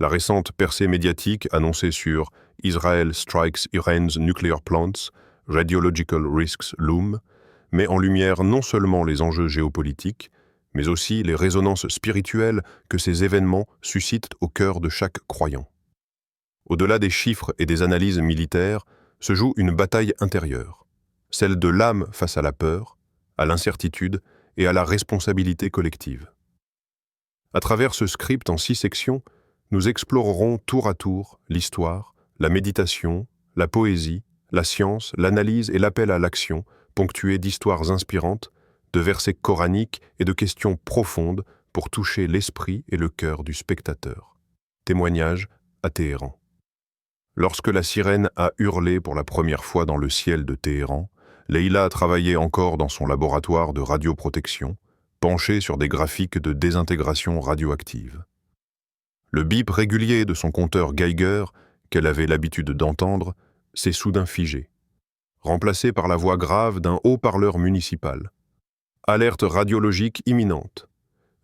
La récente percée médiatique annoncée sur Israel strikes Iran's nuclear plants, radiological risks loom, met en lumière non seulement les enjeux géopolitiques, mais aussi les résonances spirituelles que ces événements suscitent au cœur de chaque croyant. Au-delà des chiffres et des analyses militaires, se joue une bataille intérieure, celle de l'âme face à la peur, à l'incertitude et à la responsabilité collective. À travers ce script en 6 sections, nous explorerons tour à tour l'histoire, la méditation, la poésie, la science, l'analyse et l'appel à l'action, ponctués d'histoires inspirantes, de versets coraniques et de questions profondes pour toucher l'esprit et le cœur du spectateur. Témoignage à Téhéran. Lorsque la sirène a hurlé pour la première fois dans le ciel de Téhéran, Leïla travaillait encore dans son laboratoire de radioprotection, penchée sur des graphiques de désintégration radioactive. Le bip régulier de son compteur Geiger, qu'elle avait l'habitude d'entendre, s'est soudain figé, remplacé par la voix grave d'un haut-parleur municipal. Alerte radiologique imminente.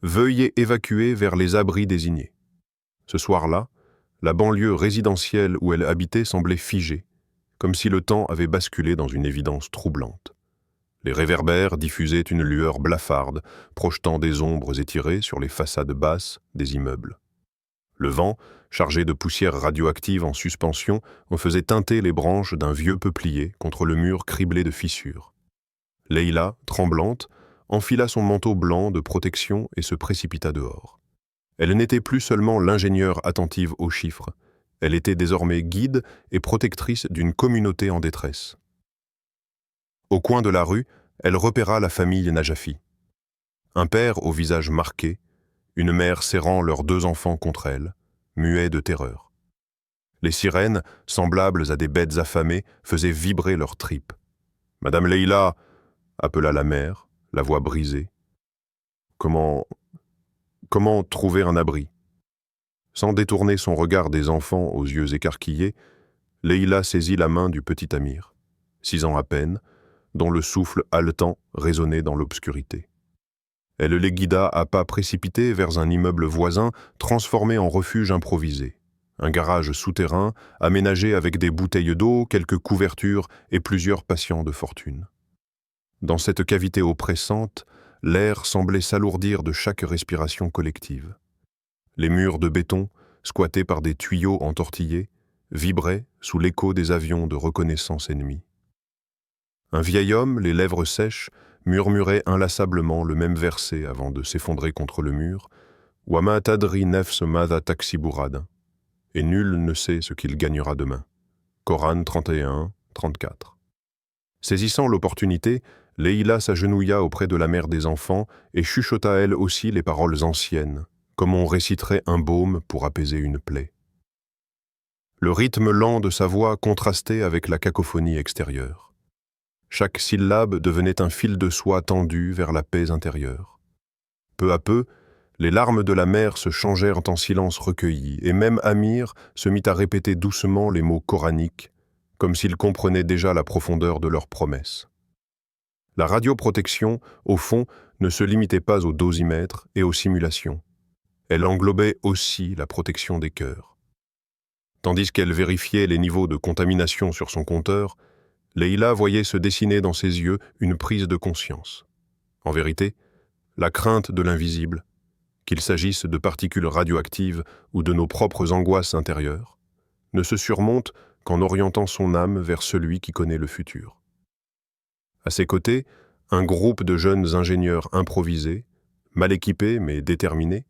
Veuillez évacuer vers les abris désignés. Ce soir-là, la banlieue résidentielle où elle habitait semblait figée, comme si le temps avait basculé dans une évidence troublante. Les réverbères diffusaient une lueur blafarde, projetant des ombres étirées sur les façades basses des immeubles. Le vent, chargé de poussière radioactive en suspension, en faisait teinter les branches d'un vieux peuplier contre le mur criblé de fissures. Leïla, tremblante, enfila son manteau blanc de protection et se précipita dehors. Elle n'était plus seulement l'ingénieure attentive aux chiffres, elle était désormais guide et protectrice d'une communauté en détresse. Au coin de la rue, elle repéra la famille Najafi. Un père au visage marqué, une mère serrant leurs 2 enfants contre elle, muets de terreur. Les sirènes, semblables à des bêtes affamées, faisaient vibrer leurs tripes. « Madame Leïla !» appela la mère, la voix brisée. « Comment trouver un abri ?» Sans détourner son regard des enfants aux yeux écarquillés, Leïla saisit la main du petit Amir, 6 ans à peine, dont le souffle haletant résonnait dans l'obscurité. Elle les guida à pas précipités vers un immeuble voisin transformé en refuge improvisé. Un garage souterrain, aménagé avec des bouteilles d'eau, quelques couvertures et plusieurs patients de fortune. Dans cette cavité oppressante, l'air semblait s'alourdir de chaque respiration collective. Les murs de béton, squattés par des tuyaux entortillés, vibraient sous l'écho des avions de reconnaissance ennemis. Un vieil homme, les lèvres sèches, murmurait inlassablement le même verset avant de s'effondrer contre le mur, « Wama tadri nefs mada taksibourad » et nul ne sait ce qu'il gagnera demain. Coran 31, 34. Saisissant l'opportunité, Leïla s'agenouilla auprès de la mère des enfants et chuchota elle aussi les paroles anciennes, comme on réciterait un baume pour apaiser une plaie. Le rythme lent de sa voix contrastait avec la cacophonie extérieure. Chaque syllabe devenait un fil de soie tendu vers la paix intérieure. Peu à peu, les larmes de la mère se changèrent en silence recueilli, et même Amir se mit à répéter doucement les mots coraniques, comme s'il comprenait déjà la profondeur de leurs promesses. La radioprotection, au fond, ne se limitait pas aux dosimètres et aux simulations. Elle englobait aussi la protection des cœurs. Tandis qu'elle vérifiait les niveaux de contamination sur son compteur, Leïla voyait se dessiner dans ses yeux une prise de conscience. En vérité, la crainte de l'invisible, qu'il s'agisse de particules radioactives ou de nos propres angoisses intérieures, ne se surmonte qu'en orientant son âme vers celui qui connaît le futur. À ses côtés, un groupe de jeunes ingénieurs improvisés, mal équipés mais déterminés,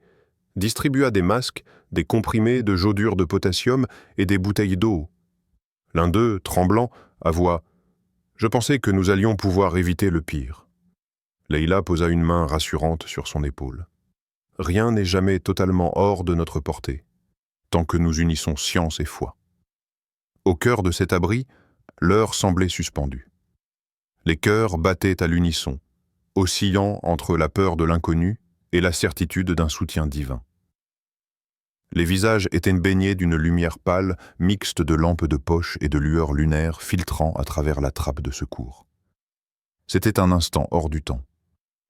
distribua des masques, des comprimés de jodure de potassium et des bouteilles d'eau. L'un d'eux, tremblant, avoua « Je pensais que nous allions pouvoir éviter le pire. » Leïla posa une main rassurante sur son épaule. « Rien n'est jamais totalement hors de notre portée, tant que nous unissons science et foi. » Au cœur de cet abri, l'heure semblait suspendue. Les cœurs battaient à l'unisson, oscillant entre la peur de l'inconnu et la certitude d'un soutien divin. Les visages étaient baignés d'une lumière pâle, mixte de lampes de poche et de lueurs lunaires filtrant à travers la trappe de secours. C'était un instant hors du temps,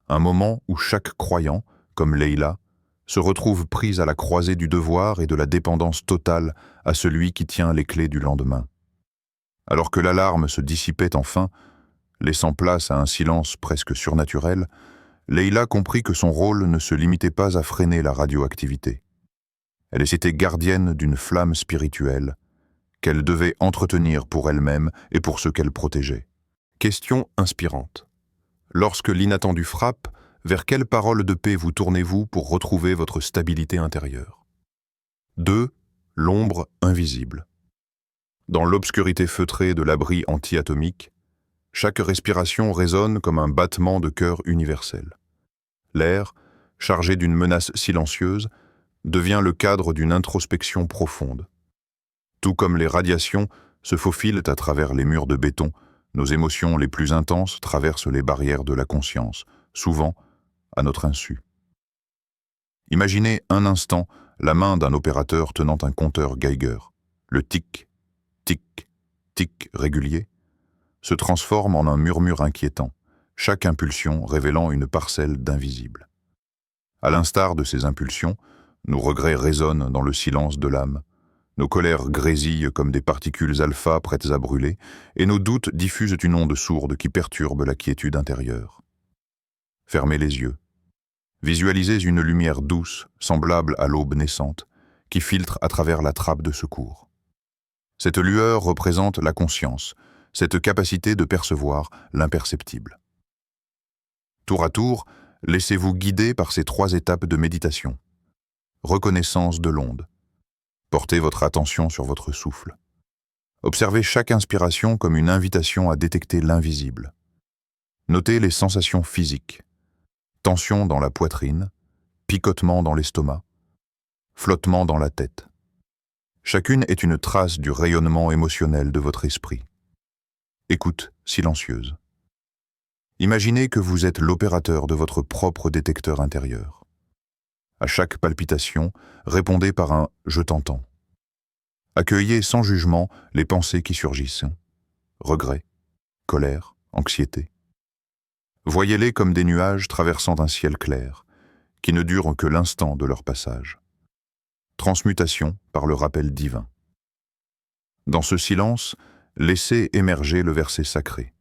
un moment où chaque croyant, comme Leïla, se retrouve prise à la croisée du devoir et de la dépendance totale à celui qui tient les clés du lendemain. Alors que l'alarme se dissipait enfin, laissant place à un silence presque surnaturel, Leila comprit que son rôle ne se limitait pas à freiner la radioactivité. Elle était gardienne d'une flamme spirituelle qu'elle devait entretenir pour elle-même et pour ceux qu'elle protégeait. Question inspirante. Lorsque l'inattendu frappe, vers quelle parole de paix vous tournez-vous pour retrouver votre stabilité intérieure? 2. L'ombre invisible. Dans l'obscurité feutrée de l'abri anti-atomique, chaque respiration résonne comme un battement de cœur universel. L'air, chargé d'une menace silencieuse, devient le cadre d'une introspection profonde. Tout comme les radiations se faufilent à travers les murs de béton, nos émotions les plus intenses traversent les barrières de la conscience, souvent à notre insu. Imaginez un instant la main d'un opérateur tenant un compteur Geiger. Le tic, tic, tic régulier se transforme en un murmure inquiétant, chaque impulsion révélant une parcelle d'invisible. À l'instar de ces impulsions, nos regrets résonnent dans le silence de l'âme, nos colères grésillent comme des particules alpha prêtes à brûler, et nos doutes diffusent une onde sourde qui perturbe la quiétude intérieure. Fermez les yeux. Visualisez une lumière douce, semblable à l'aube naissante, qui filtre à travers la trappe de secours. Cette lueur représente la conscience, cette capacité de percevoir l'imperceptible. Tour à tour, laissez-vous guider par ces 3 étapes de méditation. Reconnaissance de l'onde. Portez votre attention sur votre souffle. Observez chaque inspiration comme une invitation à détecter l'invisible. Notez les sensations physiques. Tension dans la poitrine, picotement dans l'estomac, flottement dans la tête. Chacune est une trace du rayonnement émotionnel de votre esprit. Écoute silencieuse. Imaginez que vous êtes l'opérateur de votre propre détecteur intérieur. À chaque palpitation, répondez par un « je t'entends ». Accueillez sans jugement les pensées qui surgissent. Regret, colère, anxiété. Voyez-les comme des nuages traversant un ciel clair, qui ne durent que l'instant de leur passage. Transmutation par le rappel divin. Dans ce silence, laissez émerger le verset sacré.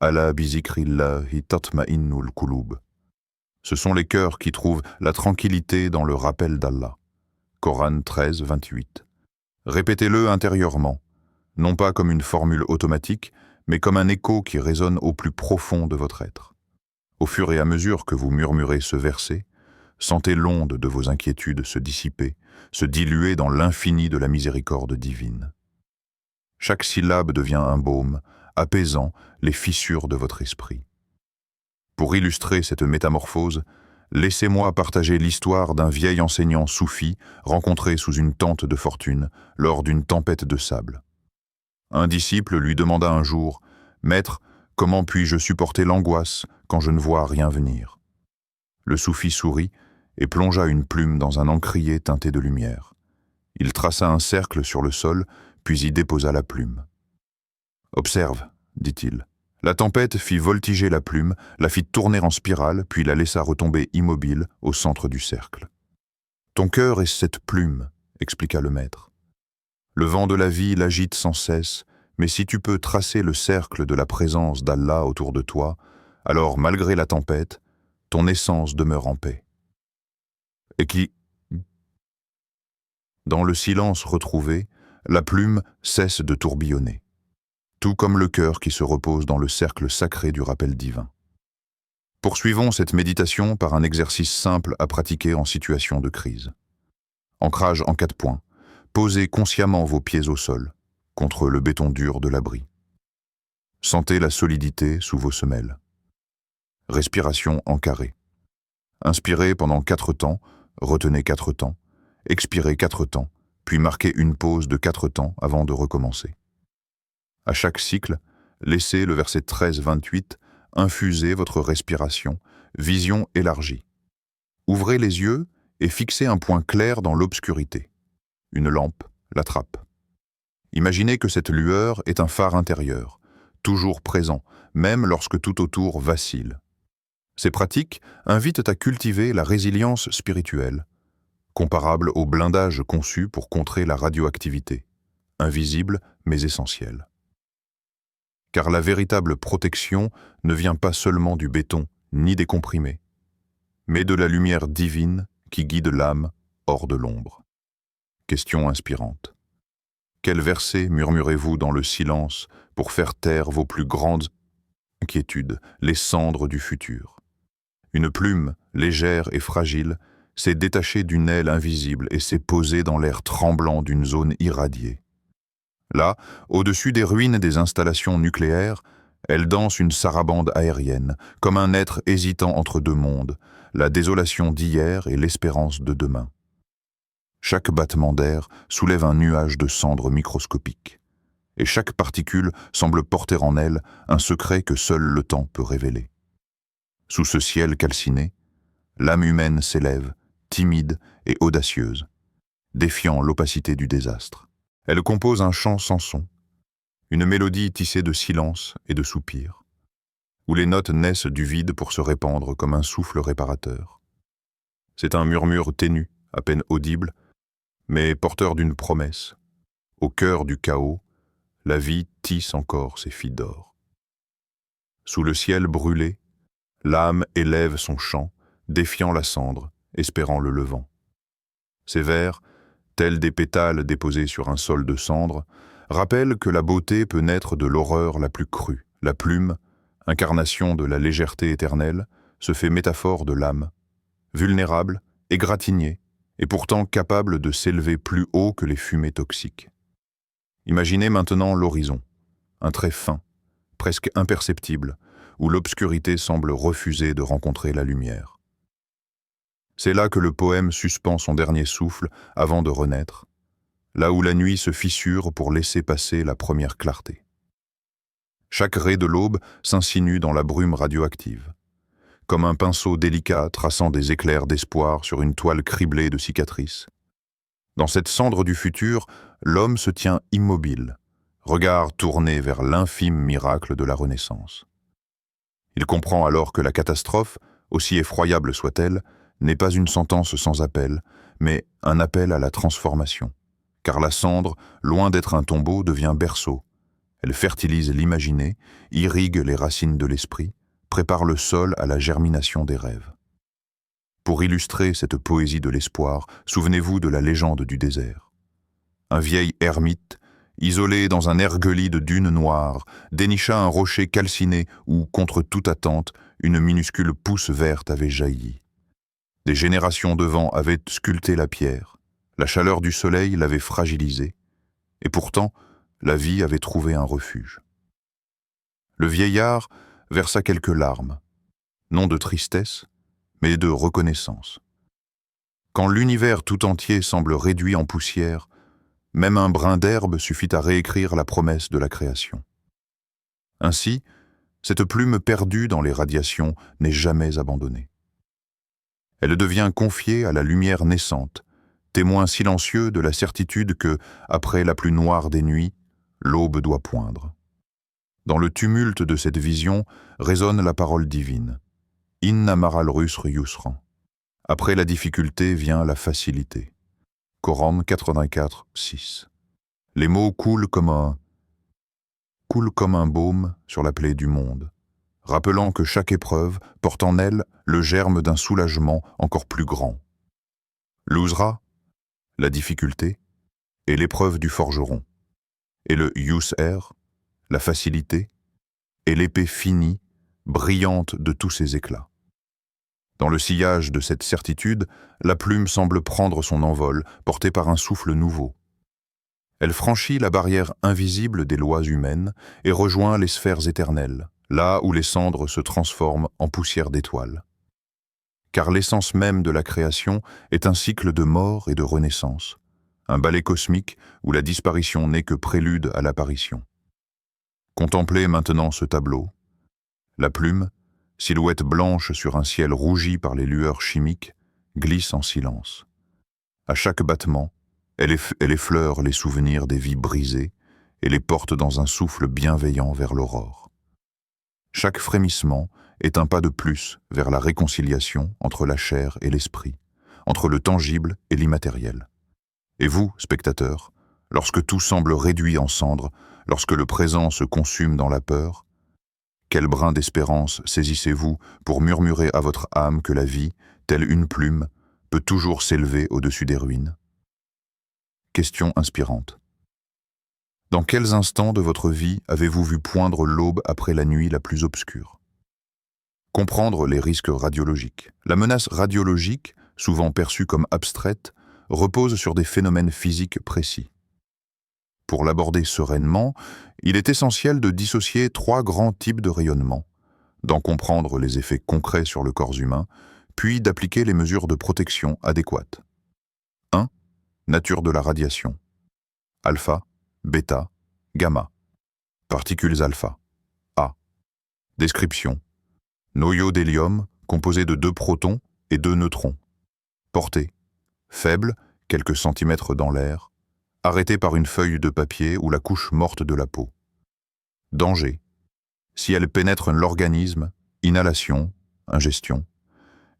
Ala bizikrillahi tatma'innul qulub. Ce sont les cœurs qui trouvent la tranquillité dans le rappel d'Allah. Coran 13, 28. Répétez-le intérieurement, non pas comme une formule automatique, mais comme un écho qui résonne au plus profond de votre être. Au fur et à mesure que vous murmurez ce verset, sentez l'onde de vos inquiétudes se dissiper, se diluer dans l'infini de la miséricorde divine. Chaque syllabe devient un baume, apaisant les fissures de votre esprit. Pour illustrer cette métamorphose, laissez-moi partager l'histoire d'un vieil enseignant soufi rencontré sous une tente de fortune lors d'une tempête de sable. Un disciple lui demanda un jour « Maître, comment puis-je supporter l'angoisse quand je ne vois rien venir ?» Le soufi sourit et plongea une plume dans un encrier teinté de lumière. Il traça un cercle sur le sol, puis y déposa la plume. « Observe, dit-il. La tempête fit voltiger la plume, la fit tourner en spirale, puis la laissa retomber immobile au centre du cercle. « Ton cœur est cette plume, expliqua le maître. Le vent de la vie l'agite sans cesse, mais si tu peux tracer le cercle de la présence d'Allah autour de toi, alors malgré la tempête, ton essence demeure en paix. » Et qui... Dans le silence retrouvé, la plume cesse de tourbillonner, tout comme le cœur qui se repose dans le cercle sacré du rappel divin. Poursuivons cette méditation par un exercice simple à pratiquer en situation de crise. Ancrage en 4 points. Posez consciemment vos pieds au sol, contre le béton dur de l'abri. Sentez la solidité sous vos semelles. Respiration en carré. Inspirez pendant 4 temps, retenez 4 temps, expirez 4 temps, puis marquez une pause de 4 temps avant de recommencer. À chaque cycle, laissez le verset 13-28 infuser votre respiration, vision élargie. Ouvrez les yeux et fixez un point clair dans l'obscurité. Une lampe, la trappe. Imaginez que cette lueur est un phare intérieur, toujours présent, même lorsque tout autour vacille. Ces pratiques invitent à cultiver la résilience spirituelle, comparable au blindage conçu pour contrer la radioactivité, invisible mais essentielle. Car la véritable protection ne vient pas seulement du béton ni des comprimés, mais de la lumière divine qui guide l'âme hors de l'ombre. Question inspirante. Quel verset murmurez-vous dans le silence pour faire taire vos plus grandes inquiétudes, les cendres du futur? Une plume, légère et fragile, s'est détachée d'une aile invisible et s'est posée dans l'air tremblant d'une zone irradiée. Là, au-dessus des ruines des installations nucléaires, elle danse une sarabande aérienne, comme un être hésitant entre deux mondes, la désolation d'hier et l'espérance de demain. Chaque battement d'air soulève un nuage de cendres microscopiques, et chaque particule semble porter en elle un secret que seul le temps peut révéler. Sous ce ciel calciné, l'âme humaine s'élève, timide et audacieuse, défiant l'opacité du désastre. Elle compose un chant sans son, une mélodie tissée de silence et de soupirs, où les notes naissent du vide pour se répandre comme un souffle réparateur. C'est un murmure ténu, à peine audible, mais porteur d'une promesse. Au cœur du chaos, la vie tisse encore ses filles d'or. Sous le ciel brûlé, l'âme élève son chant, défiant la cendre, espérant le levant. Ces vers, tels des pétales déposés sur un sol de cendre, rappellent que la beauté peut naître de l'horreur la plus crue. La plume, incarnation de la légèreté éternelle, se fait métaphore de l'âme, vulnérable, égratignée, et pourtant capable de s'élever plus haut que les fumées toxiques. Imaginez maintenant l'horizon, un trait fin, presque imperceptible, où l'obscurité semble refuser de rencontrer la lumière. C'est là que le poème suspend son dernier souffle avant de renaître, là où la nuit se fissure pour laisser passer la première clarté. Chaque ray de l'aube s'insinue dans la brume radioactive, comme un pinceau délicat traçant des éclairs d'espoir sur une toile criblée de cicatrices. Dans cette cendre du futur, l'homme se tient immobile, regard tourné vers l'infime miracle de la Renaissance. Il comprend alors que la catastrophe, aussi effroyable soit-elle, n'est pas une sentence sans appel, mais un appel à la transformation. Car la cendre, loin d'être un tombeau, devient berceau. Elle fertilise l'imaginé, irrigue les racines de l'esprit, prépare le sol à la germination des rêves. Pour illustrer cette poésie de l'espoir, souvenez-vous de la légende du désert. Un vieil ermite, isolé dans un erguelis de dunes noires, dénicha un rocher calciné où, contre toute attente, une minuscule pousse verte avait jailli. Des générations de vent avaient sculpté la pierre, la chaleur du soleil l'avait fragilisée, et pourtant, la vie avait trouvé un refuge. Le vieillard versa quelques larmes, non de tristesse, mais de reconnaissance. Quand l'univers tout entier semble réduit en poussière, même un brin d'herbe suffit à réécrire la promesse de la création. Ainsi, cette plume perdue dans les radiations n'est jamais abandonnée. Elle devient confiée à la lumière naissante, témoin silencieux de la certitude que, après la plus noire des nuits, l'aube doit poindre. Dans le tumulte de cette vision résonne la parole divine. Inna maral rusr yusran. Après la difficulté vient la facilité. Coran 84, 6. Les mots coulent comme un baume sur la plaie du monde, rappelant que chaque épreuve porte en elle le germe d'un soulagement encore plus grand. L'Uzra, la difficulté, est l'épreuve du forgeron, et le Yusr, la facilité, est l'épée finie, brillante de tous ses éclats. Dans le sillage de cette certitude, la plume semble prendre son envol, portée par un souffle nouveau. Elle franchit la barrière invisible des lois humaines et rejoint les sphères éternelles, là où les cendres se transforment en poussière d'étoiles. Car l'essence même de la création est un cycle de mort et de renaissance, un ballet cosmique où la disparition n'est que prélude à l'apparition. Contemplez maintenant ce tableau. La plume, silhouette blanche sur un ciel rougi par les lueurs chimiques, glisse en silence. À chaque battement, elle effleure les souvenirs des vies brisées et les porte dans un souffle bienveillant vers l'aurore. Chaque frémissement est un pas de plus vers la réconciliation entre la chair et l'esprit, entre le tangible et l'immatériel. Et vous, spectateurs, lorsque tout semble réduit en cendres, lorsque le présent se consume dans la peur, quel brin d'espérance saisissez-vous pour murmurer à votre âme que la vie, telle une plume, peut toujours s'élever au-dessus des ruines? Question inspirante. Dans quels instants de votre vie avez-vous vu poindre l'aube après la nuit la plus obscure? Comprendre les risques radiologiques. La menace radiologique, souvent perçue comme abstraite, repose sur des phénomènes physiques précis. Pour l'aborder sereinement, il est essentiel de dissocier 3 grands types de rayonnement, d'en comprendre les effets concrets sur le corps humain, puis d'appliquer les mesures de protection adéquates. 1. Nature de la radiation. Alpha, bêta, gamma. Particules alpha. A. Description. Noyau d'hélium composé de 2 protons et 2 neutrons. Portée. Faible, quelques centimètres dans l'air. Arrêtée par une feuille de papier ou la couche morte de la peau. Danger. Si elle pénètre l'organisme, inhalation, ingestion.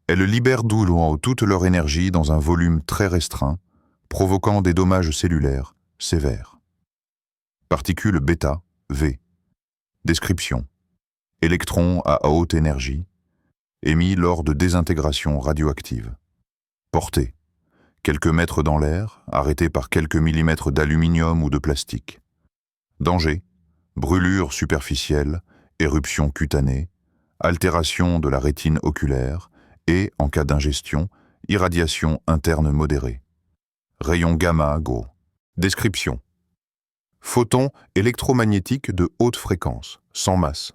Elle libère d'où toute leur énergie dans un volume très restreint, provoquant des dommages cellulaires sévères. Particules bêta, V. Description. Électrons à haute énergie, émis lors de désintégration radioactive. Portée. Quelques mètres dans l'air, arrêtés par quelques millimètres d'aluminium ou de plastique. Danger. Brûlure superficielle, éruption cutanée, altération de la rétine oculaire et, en cas d'ingestion, irradiation interne modérée. Rayon gamma gros. Description. Photons électromagnétiques de haute fréquence, sans masse.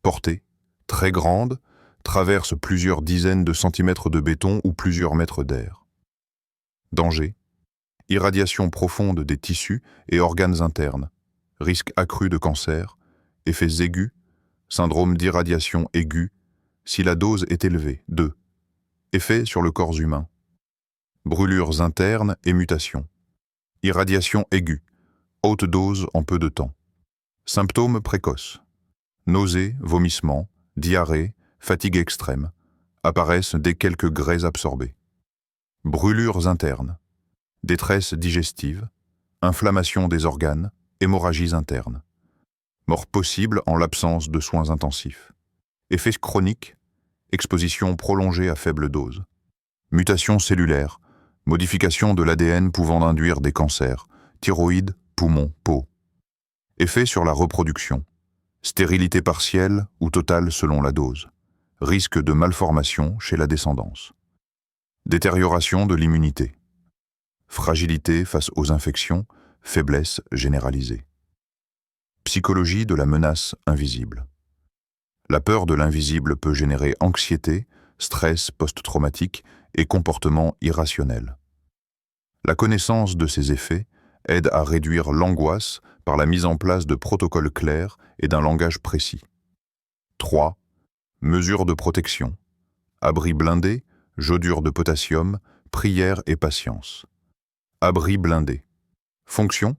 Portée, très grande, traverse plusieurs dizaines de centimètres de béton ou plusieurs mètres d'air. Danger. Irradiation profonde des tissus et organes internes. Risque accru de cancer. Effets aigus. Syndrome d'irradiation aiguë. Si la dose est élevée. 2. Effets sur le corps humain. Brûlures internes et mutations. Irradiation aiguë. Haute dose en peu de temps. Symptômes précoces. Nausées, vomissements, diarrhée, fatigue extrême. Apparaissent dès quelques grès absorbés. Brûlures internes. Détresse digestive. Inflammation des organes. Hémorragies internes. Mort possible en l'absence de soins intensifs. Effets chroniques. Exposition prolongée à faible dose. Mutations cellulaires. Modification de l'ADN pouvant induire des cancers. Thyroïde, poumon, peau. Effets sur la reproduction. Stérilité partielle ou totale selon la dose. Risque de malformation chez la descendance. Détérioration de l'immunité. Fragilité face aux infections, faiblesse généralisée. Psychologie de la menace invisible. La peur de l'invisible peut générer anxiété, stress post-traumatique et comportement irrationnel. La connaissance de ces effets aide à réduire l'angoisse par la mise en place de protocoles clairs et d'un langage précis. 3. Mesures de protection. Abri blindé, jodure de potassium, prière et patience. Abri blindé. Fonction.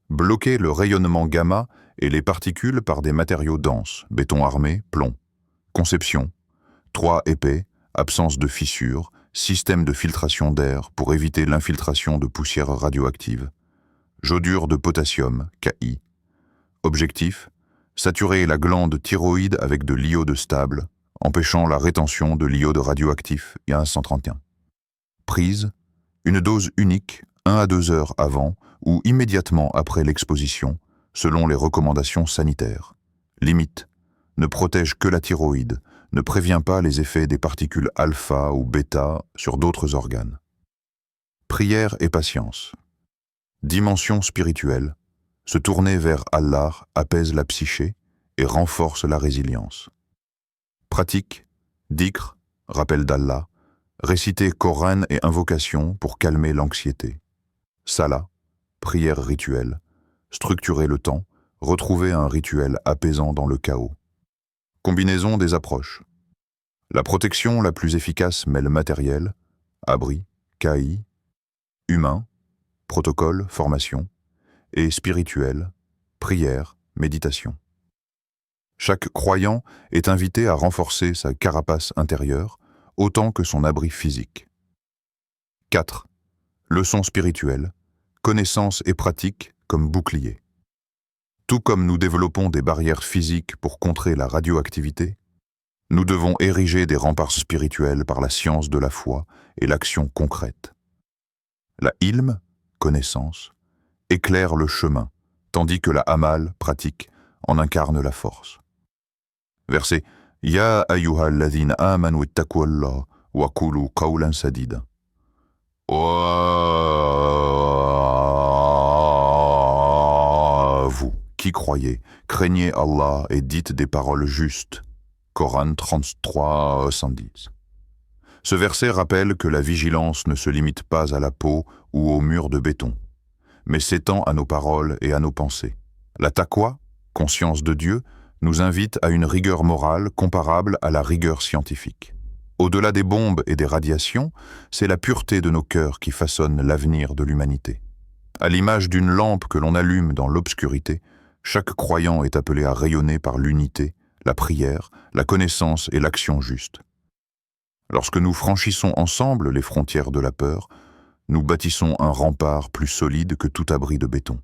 Bloquer le rayonnement gamma et les particules par des matériaux denses, béton armé, plomb. Conception. Toit épais, absence de fissures, système de filtration d'air pour éviter l'infiltration de poussières radioactives. Jodure de potassium, Ki. Objectif. Saturer la glande thyroïde avec de l'iode stable, empêchant la rétention de l'iode radioactif I-131. Prise. Une dose unique, 1 à 2 heures avant ou immédiatement après l'exposition, selon les recommandations sanitaires. Limite. Ne protège que la thyroïde, ne prévient pas les effets des particules alpha ou bêta sur d'autres organes. Prière et patience. Dimension spirituelle. Se tourner vers Allah apaise la psyché et renforce la résilience. Pratique. Dhikr, rappel d'Allah. Réciter Coran et invocation pour calmer l'anxiété. Salah, prière rituelle. Structurer le temps, retrouver un rituel apaisant dans le chaos. Combinaison des approches. La protection la plus efficace mêle matériel, abri, Ki, humain, protocole, formation, et spirituel, prière, méditation. Chaque croyant est invité à renforcer sa carapace intérieure autant que son abri physique. 4. Leçon spirituelle, connaissance et pratique comme bouclier. Tout comme nous développons des barrières physiques pour contrer la radioactivité, nous devons ériger des remparts spirituels par la science de la foi et l'action concrète. La ilm, connaissance, éclaire le chemin, tandis que la amal, pratique, en incarne la force. Verset « Ya ayyuhal ladhina amanu ittaquallah wa qulu qawlan sadida » Vous qui croyez, craignez Allah et dites des paroles justes. Coran 33, 110. Ce verset rappelle que la vigilance ne se limite pas à la peau ou au mur de béton, mais s'étend à nos paroles et à nos pensées. La taqwa, conscience de Dieu, nous invite à une rigueur morale comparable à la rigueur scientifique. Au-delà des bombes et des radiations, c'est la pureté de nos cœurs qui façonne l'avenir de l'humanité. À l'image d'une lampe que l'on allume dans l'obscurité, chaque croyant est appelé à rayonner par l'unité, la prière, la connaissance et l'action juste. Lorsque nous franchissons ensemble les frontières de la peur, nous bâtissons un rempart plus solide que tout abri de béton.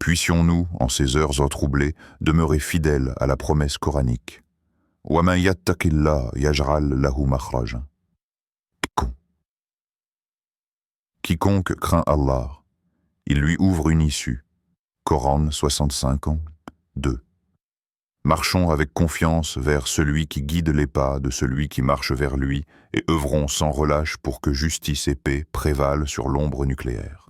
Puissions-nous, en ces heures troublées, demeurer fidèles à la promesse coranique. وَمَنْ يَتَّقِ اللَّهَ يَجْعَلْ لَهُ مَخْرَجًا. Quiconque craint Allah, il lui ouvre une issue. Coran 65, 2. Marchons avec confiance vers celui qui guide les pas de celui qui marche vers lui et œuvrons sans relâche pour que justice et paix prévalent sur l'ombre nucléaire.